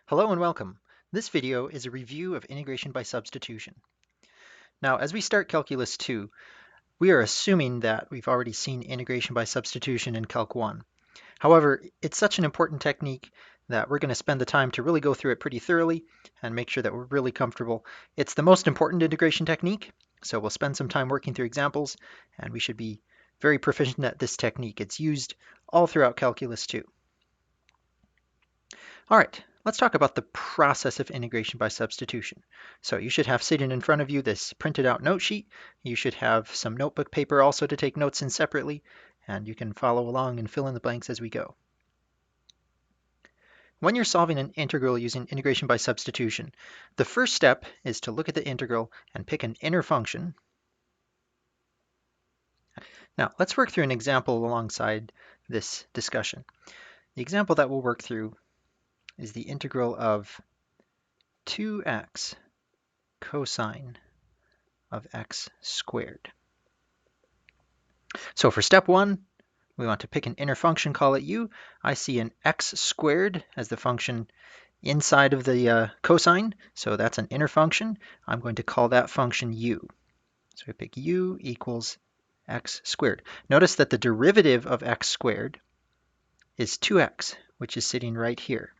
Hello and welcome. This video is a review of integration by substitution. Now, as we start Calculus 2, we are assuming that we've already seen integration by substitution in Calc 1. However, it's such an important technique that we're going to spend the time to really go through it pretty thoroughly and make sure that we're really comfortable. It's the most important integration technique, so we'll spend some time working through examples, and we should be very proficient at this technique. It's used all throughout Calculus 2. All right, let's talk about the process of integration by substitution. So you should have sitting in front of you this printed out note sheet. You should have some notebook paper also to take notes in separately, and you can follow along and fill in the blanks as we go. When you're solving an integral using integration by substitution, the first step is to look at the integral and pick an inner function. Now, let's work through an example alongside this discussion. The example that we'll work through is the integral of 2x cosine of x squared. So for step 1, we want to pick an inner function, call it u. I see an x squared as the function inside of the cosine, so that's an inner function. I'm going to call that function u. So we pick u equals x squared. Notice that the derivative of x squared is 2x, which is sitting right here.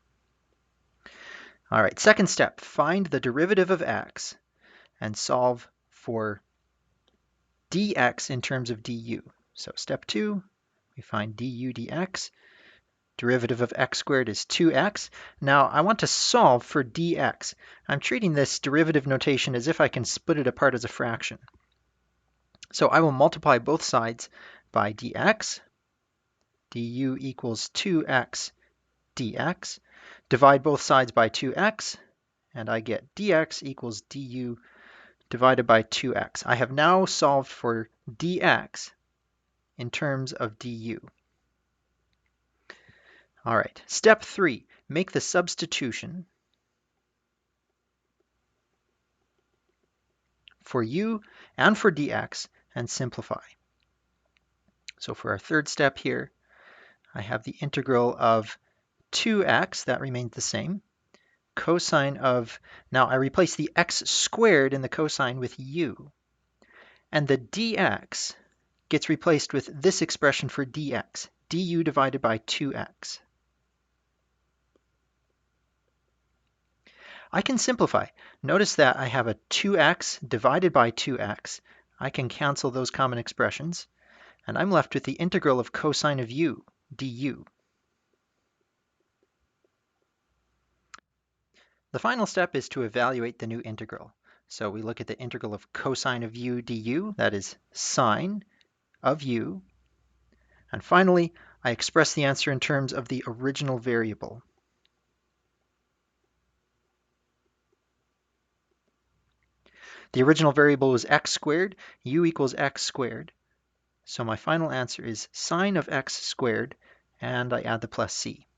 All right, second step, find the derivative of x and solve for dx in terms of du. So step 2, we find du dx. Derivative of x squared is 2x. Now I want to solve for dx. I'm treating this derivative notation as if I can split it apart as a fraction. So I will multiply both sides by dx. du equals 2x dx. Divide both sides by 2x, and I get dx equals du divided by 2x. I have now solved for dx in terms of du. All right, step 3, make the substitution for u and for dx and simplify. So for our third step here, I have the integral of 2x, that remains the same, cosine of, now I replace the x squared in the cosine with u, and the dx gets replaced with this expression for dx, du divided by 2x. I can simplify. Notice that I have a 2x divided by 2x. I can cancel those common expressions, and I'm left with the integral of cosine of u, du. The final step is to evaluate the new integral. So we look at the integral of cosine of u du, that is sine of u. And finally, I express the answer in terms of the original variable. The original variable was x squared, u equals x squared. So my final answer is sine of x squared, and I add the plus c.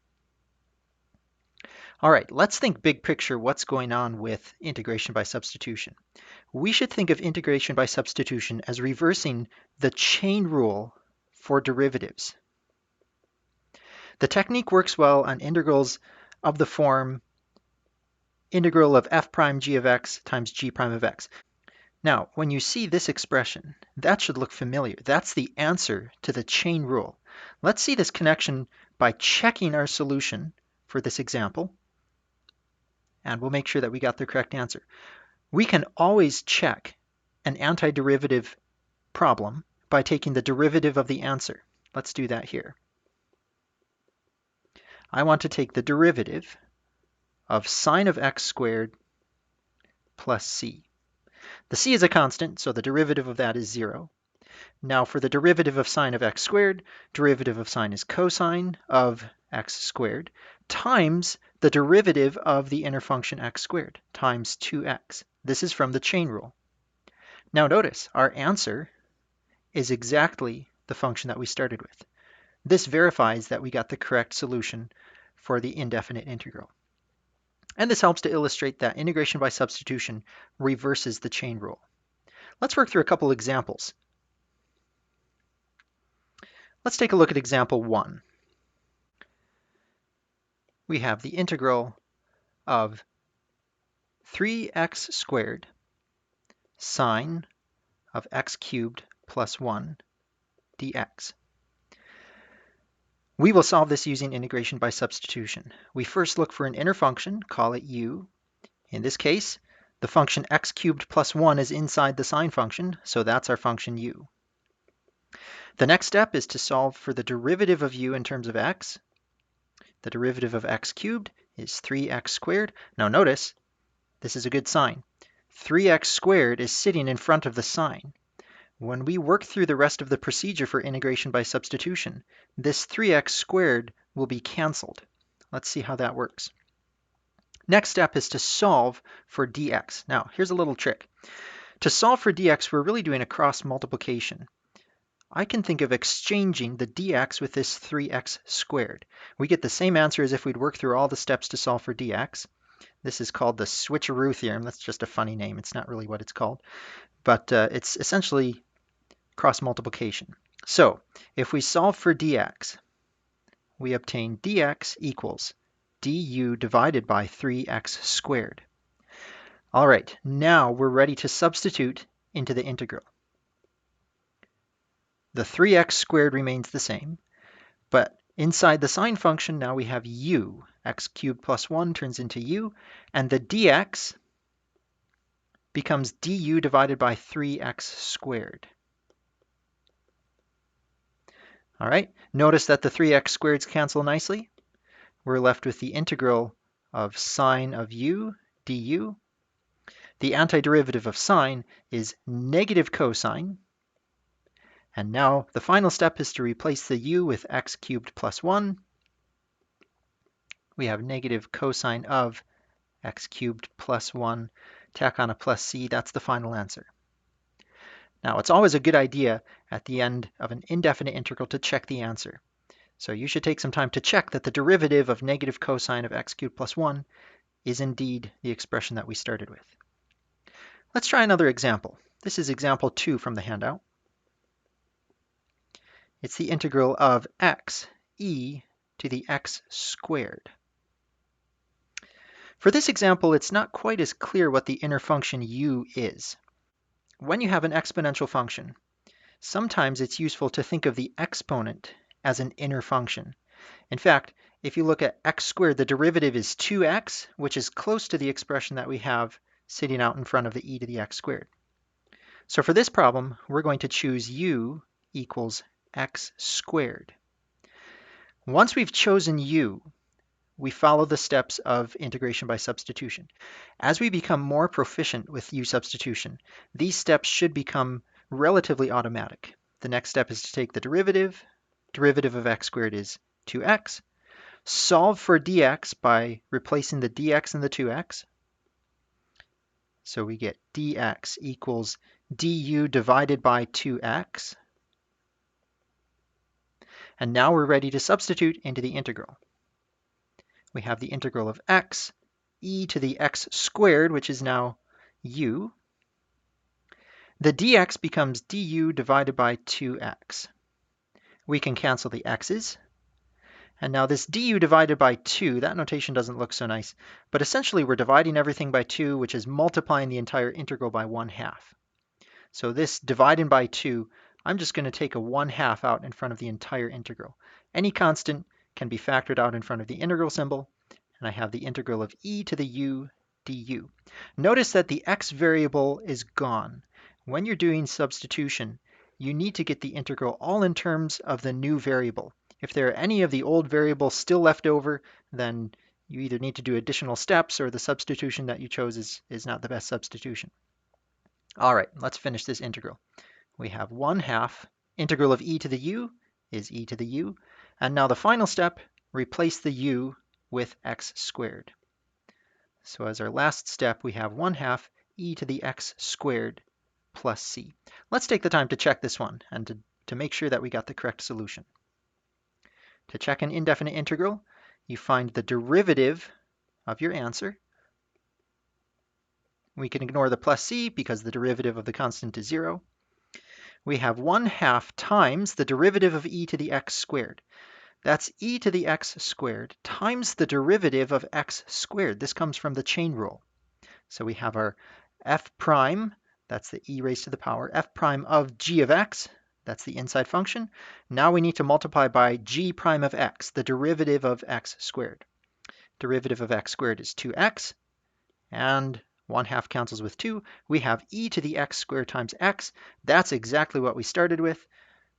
All right, let's think big picture what's going on with integration by substitution. We should think of integration by substitution as reversing the chain rule for derivatives. The technique works well on integrals of the form integral of f prime g of x times g prime of x. Now, when you see this expression, that should look familiar. That's the answer to the chain rule. Let's see this connection by checking our solution for this example, and we'll make sure that we got the correct answer. We can always check an antiderivative problem by taking the derivative of the answer. Let's do that here. I want to take the derivative of sine of x squared plus c. The c is a constant, so the derivative of that is 0. Now for the derivative of sine of x squared, derivative of sine is cosine of x squared times the derivative of the inner function x squared times 2x. This is from the chain rule. Now notice, our answer is exactly the function that we started with. This verifies that we got the correct solution for the indefinite integral. And this helps to illustrate that integration by substitution reverses the chain rule. Let's work through a couple examples. Let's take a look at example 1. We have the integral of 3x squared sine of x cubed plus 1 dx. We will solve this using integration by substitution. We first look for an inner function, call it u. In this case, the function x cubed plus 1 is inside the sine function, so that's our function u. The next step is to solve for the derivative of u in terms of x. The derivative of x cubed is 3x squared. Now notice, this is a good sign. 3x squared is sitting in front of the sine. When we work through the rest of the procedure for integration by substitution, this 3x squared will be canceled. Let's see how that works. Next step is to solve for dx. Now, here's a little trick. To solve for dx, we're really doing a cross multiplication. I can think of exchanging the dx with this 3x squared. We get the same answer as if we'd worked through all the steps to solve for dx. This is called the switcheroo theorem. That's just a funny name. It's not really what it's called. But it's essentially cross multiplication. So if we solve for dx, we obtain dx equals du divided by 3x squared. All right, now we're ready to substitute into the integral. The 3x squared remains the same, but inside the sine function now we have u. X cubed plus 1 turns into u, and the dx becomes du divided by 3x squared. All right, notice that the 3x squareds cancel nicely. We're left with the integral of sine of u du. The antiderivative of sine is negative cosine. And now the final step is to replace the u with x cubed plus 1. We have negative cosine of x cubed plus 1. Tack on a plus c, that's the final answer. Now, it's always a good idea at the end of an indefinite integral to check the answer. So you should take some time to check that the derivative of negative cosine of x cubed plus 1 is indeed the expression that we started with. Let's try another example. This is example 2 from the handout. It's the integral of x e to the x squared. For this example, it's not quite as clear what the inner function u is. When you have an exponential function, sometimes it's useful to think of the exponent as an inner function. In fact, if you look at x squared, the derivative is 2x, which is close to the expression that we have sitting out in front of the e to the x squared. So for this problem, we're going to choose u equals x squared. Once we've chosen u, we follow the steps of integration by substitution. As we become more proficient with u substitution, these steps should become relatively automatic. The next step is to take the derivative. Derivative of x squared is 2x. Solve for dx by replacing the dx and the 2x. So we get dx equals du divided by 2x. And now we're ready to substitute into the integral. We have the integral of x e to the x squared, which is now u. The dx becomes du divided by 2x. We can cancel the x's. And now this du divided by 2, that notation doesn't look so nice, but essentially we're dividing everything by 2, which is multiplying the entire integral by 1/2. So this dividing by 2, I'm just going to take a 1/2 out in front of the entire integral. Any constant can be factored out in front of the integral symbol, and I have the integral of e to the u du. Notice that the x variable is gone. When you're doing substitution, you need to get the integral all in terms of the new variable. If there are any of the old variables still left over, then you either need to do additional steps or the substitution that you chose is not the best substitution. All right, let's finish this integral. We have 1/2 integral of e to the u is e to the u. And now the final step, replace the u with x squared. So as our last step, we have 1/2 e to the x squared plus c. Let's take the time to check this one and to make sure that we got the correct solution. To check an indefinite integral, you find the derivative of your answer. We can ignore the plus c because the derivative of the constant is 0. We have 1/2 times the derivative of e to the x squared. That's e to the x squared times the derivative of x squared. This comes from the chain rule. So we have our f prime, that's the e raised to the power, f prime of g of x, that's the inside function. Now we need to multiply by g prime of x, the derivative of x squared. Derivative of x squared is 2x, and 1/2 cancels with 2. We have e to the x squared times x. That's exactly what we started with,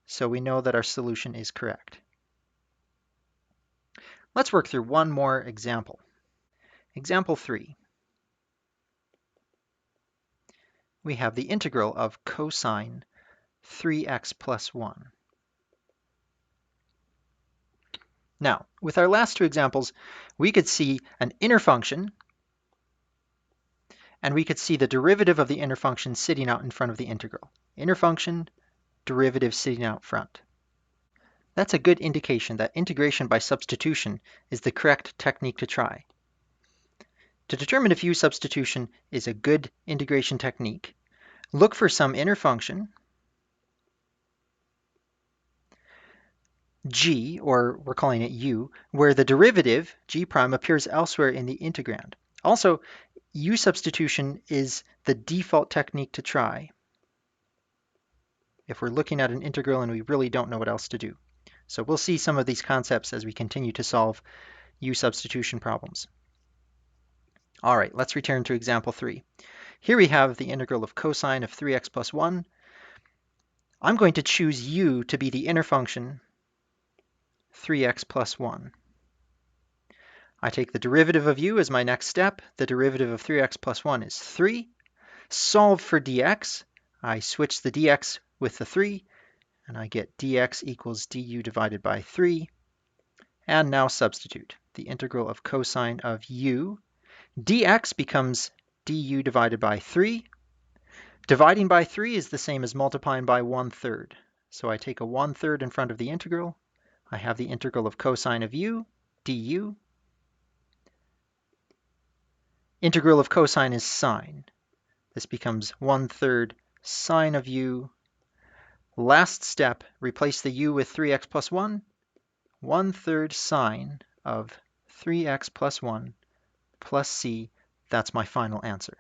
so we know that our solution is correct. Let's work through one more example. Example 3. We have the integral of cosine 3x plus 1. Now, with our last two examples, we could see an inner function, and we could see the derivative of the inner function sitting out in front of the integral. Inner function, derivative sitting out front. That's a good indication that integration by substitution is the correct technique to try. To determine if u substitution is a good integration technique, look for some inner function, g, or we're calling it u, where the derivative, g prime, appears elsewhere in the integrand. Also, u substitution is the default technique to try if we're looking at an integral and we really don't know what else to do. So we'll see some of these concepts as we continue to solve u substitution problems. All right, let's return to example 3. Here we have the integral of cosine of 3x plus 1. I'm going to choose u to be the inner function 3x plus 1. I take the derivative of u as my next step. The derivative of 3x plus 1 is 3. Solve for dx. I switch the dx with the 3, and I get dx equals du divided by 3. And now substitute. The integral of cosine of u. Dx becomes du divided by 3. Dividing by 3 is the same as multiplying by 1/3. So I take a 1/3 in front of the integral. I have the integral of cosine of u, du. Integral of cosine is sine. This becomes 1/3 sine of u. Last step, replace the u with 3x plus 1. 1/3 sine of 3x plus 1 plus c. That's my final answer.